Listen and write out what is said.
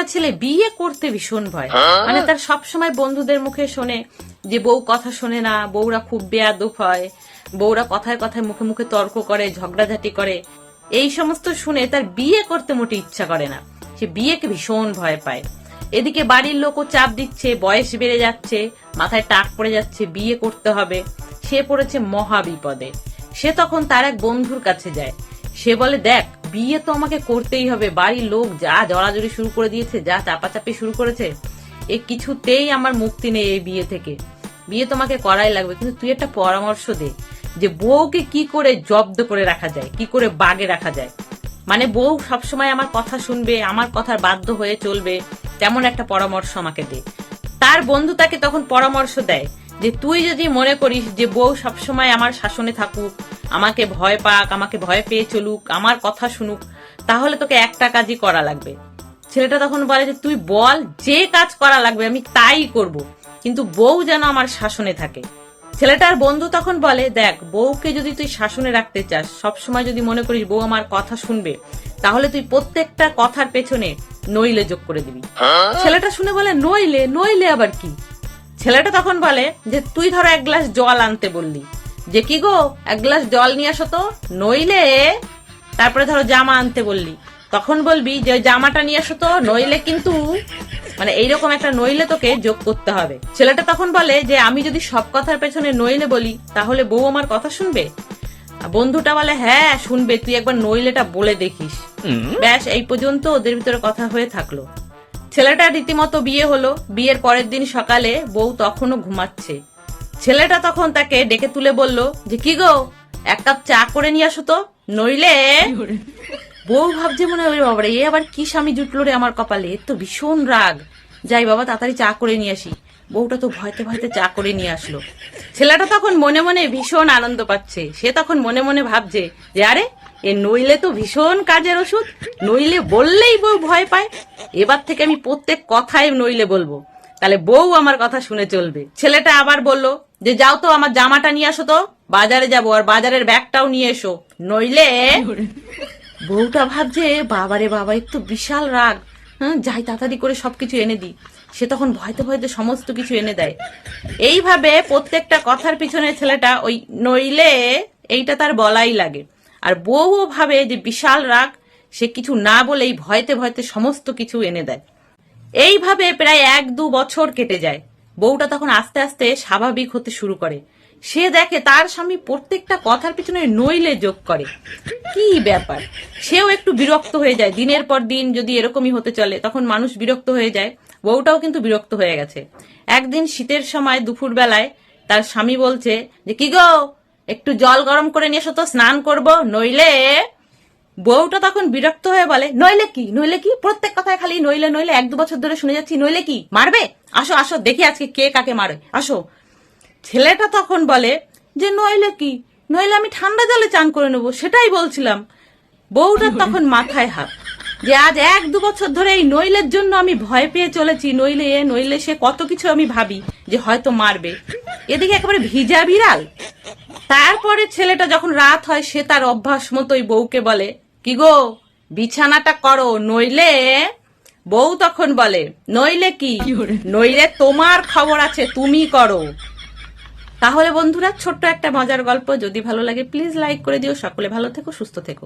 একটা ছেলে বিয়ে করতে ভীষণ ভয়, মানে তার সবসময় বন্ধুদের মুখে শোনে যে বউ কথা শোনে না, বউরা খুব বেয়াদব হয়, বউরা কথায় কথায় মুখে মুখে তর্ক করে, ঝগড়াঝাটি করে। এই সমস্ত শুনে তার বিয়ে করতে মোটে ইচ্ছা করে না, সে বিয়েকে ভীষণ ভয় পায়। এদিকে বাড়ির লোকও চাপ দিচ্ছে, বয়স বেড়ে যাচ্ছে, মাথায় টাক পড়ে যাচ্ছে, বিয়ে করতে হবে। সে পড়েছে মহা বিপদে। সে তখন তার এক বন্ধুর কাছে যায়। সে বলে, দেখ, বিয়ে তো আমাকে করতেই হবে, বাড়ির লোক যা জড়াজড়ি শুরু করে দিয়েছে, যা চাপাচাপি শুরু করেছে, এ কিছুতেই আমার মুক্তি নেই এই বিয়ে থেকে। বিয়ে তোমাকে করাই লাগবে, কিন্তু তুই একটা পরামর্শ দে যে বউকে কি করে জব্দ করে রাখা যায়, কি করে বাগে রাখা যায়, মানে বউ সবসময় আমার কথা শুনবে, আমার কথার বাধ্য হয়ে চলবে, তেমন একটা পরামর্শ আমাকে দে। তার বন্ধু তাকে তখন পরামর্শ দেয় যে তুই যদি মনে করিস যে বউ সবসময় আমার শাসনে থাকুক, আমাকে ভয় পাক, আমাকে ভয় পেয়ে চলুক, আমার কথা শুনুক, তাহলে তোকে একটা কাজই করা লাগবে। ছেলেটা তখন বলে যে তুই বল, যে কাজ করা লাগবে আমি তাই করব, কিন্তু বউ যেন আমার শাসনে থাকে। ছেলেটার বন্ধু তখন বলে, দেখ, বউকে যদি তুই শাসনে রাখতে চাস, সবসময় যদি মনে করিস বউ আমার কথা শুনবে, তাহলে তুই প্রত্যেকটা কথার পেছনে নইলে যোগ করে দিবি। ছেলেটা শুনে বলে, নইলে? নইলে আবার কি? ছেলেটা তখন বলে যে তুই ধরো এক গ্লাস জল আনতে বললি, যে কি গো, এক গ্লাস জল নিয়ে আসো তো, নইলে? তারপরে ধরো জামা আনতে বললি, তখন বলবি যে জামাটা নিয়ে আসো তো, নইলে কিন্তু, মানে এইরকম একটা নইলে তোকে যোগ করতে হবে। ছেলেটা তখন বলে যে আমি যদি সব কথার পেছনে নইলে বলি, তাহলে বউ আমার কথা শুনবে? বন্ধুটা বলে, হ্যাঁ শুনবে, তুই একবার নইলেটা বলে দেখিস। ব্যাস, এই পর্যন্ত ওদের ভিতরে কথা হয়ে থাকলো। ছেলেটা রীতিমতো বিয়ে হলো। বিয়ের পরের দিন সকালে বউ তখনও ঘুমাচ্ছে। ছেলেটা তখন তাকে ডেকে তুলে বলল যে কি গো, এক কাপ চা করে নিয়ে আসো তো, নইলে? বউ ভাবছে মনে হয়, বাবা এ আবার কি স্বামী জুটলো রে আমার কপালে, এর তো ভীষণ রাগ, যাই বাবা তাড়াতাড়ি চা করে নিয়ে আসি। বউটা তো ভয়তে ভয়তে চা করে নিয়ে আসলো। ছেলেটা তখন মনে মনে ভীষণ আনন্দ পাচ্ছে। সে তখন মনে মনে ভাবছে যে আরে, এ নইলে তো ভীষণ কাজের ওষুধ, নইলে বললেই বউ ভয় পায়, এবার থেকে আমি প্রত্যেক কথায় নইলে বলবো, তাহলে বউ আমার কথা শুনে চলবে। ছেলেটা আবার বলল যে যাও তো, আমার জামাটা নিয়ে আসো তো, বাজারে যাবো, আর বাজারের ব্যাগটাও নিয়ে এসো, নইলে? বউটা ভাবছে, বাবারে বাবা, একটু বিশাল রাগ, যাই তাড়াতাড়ি করে সবকিছু এনে দিই। সে তখন ভয়তে ভয়তে সমস্ত কিছু এনে দেয়। এইভাবে প্রত্যেকটা কথার পিছনে ছেলেটা ওই নইলে এইটা তার বলাই লাগে। আর বউও ভাবে যে বিশাল রাগ, সে কিছু না বলেই ভয়তে ভয়তে সমস্ত কিছু এনে দেয়। এইভাবে প্রায় 1-2 বছর কেটে যায়। বউটা তখন আস্তে আস্তে স্বাভাবিক হতে শুরু করে। সে দেখে তার স্বামী প্রত্যেকটা কথার পিছনে নইলে যোগ করে। কি ব্যাপার, সেও একটু বিরক্ত হয়ে যায়। দিনের পর দিন যদি এরকমই হতে চলে, তখন মানুষ বিরক্ত হয়ে যায়। বউটাও কিন্তু বিরক্ত হয়ে গেছে। একদিন শীতের সময় দুপুর বেলায় তার স্বামী বলছে যে কি গো, একটু জল গরম করে নিয়ে এসো তো, স্নান করব, নইলে? বউটা তখন বিরক্ত হয়ে বলে, নইলে কি? নইলে কি? প্রত্যেক কথায় খালি নইলে নইলে, 1-2 বছর ধরে শুনে যাচ্ছি, নইলে কি? মারবে? আসো আসো, দেখি আজকে কে কাকে মারে, আসো। ছেলেটা তখন বলে যে নইলে কি? নইলে আমি ঠান্ডা জলে চান করে নেবো, সেটাই বলছিলাম। বউটার তখন মাথায় হাত, যে আজ 1-2 বছর ধরে এই নইলের জন্য আমি ভয় পেয়ে চলেছি, নইলে এ নইলে সে, কত কিছু আমি ভাবি যে হয়তো মারবে। এদিকে একেবারে ভিজা বিড়াল। তারপরে ছেলেটা যখন রাত হয়, সে তার অভ্যাস মতোই বউকে বলে, কি গো, বিছানাটা করো, নইলে? বউ তখন বলে, নইলে কি? নইলে তোমার খবর আছে, তুমি করো। তাহলে বন্ধুরা, ছোট্ট একটা মজার গল্প, যদি ভালো লাগে প্লিজ লাইক করে দিও। সকলে ভালো থেকো, সুস্থ থেকো।